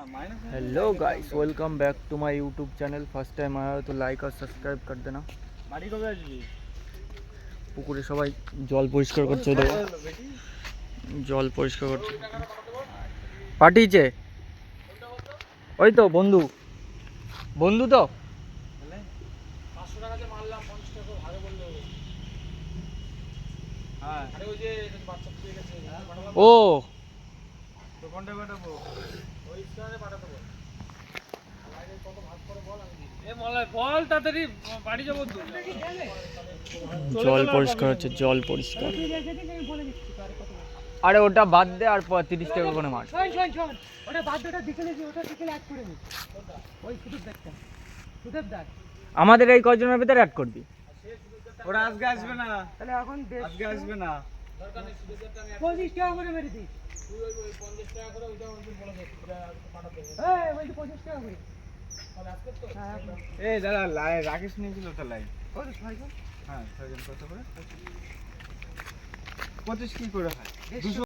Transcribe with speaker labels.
Speaker 1: Hello guys, welcome back to my YouTube channel. First time आया हो तो like और सब्सक्राइब कर देना। পুকুরে সবাই জল পরিষ্কার করছে, দেখো জল পরিষ্কার করছে, পাঠিয়েছে ওই তো বন্ধু বন্ধু তো ও জল পরিষ্কার হচ্ছে, জল পরিষ্কার। আরে ওটা বাদ দে, আর 30 টাকা করে মার। আমাদের এই কয়জনের ভিতরে অ্যাড করবি।
Speaker 2: ওরা আজকে আসবে না, তাহলে এখন আজকে আসবে না। 25 টাকা করে মেরে দিস। তুই ওই 50 টাকা করে ওইটা ওদের বলে দে, পাঠাতে হবে। এই ওই 25 টাকা করে। তাহলে আজকে তো এই দাদা রাকেশ নিয়েছিল তো লাইন। কত 6 জন? হ্যাঁ 6 জন কত করে? 25 কি করে হয়? 200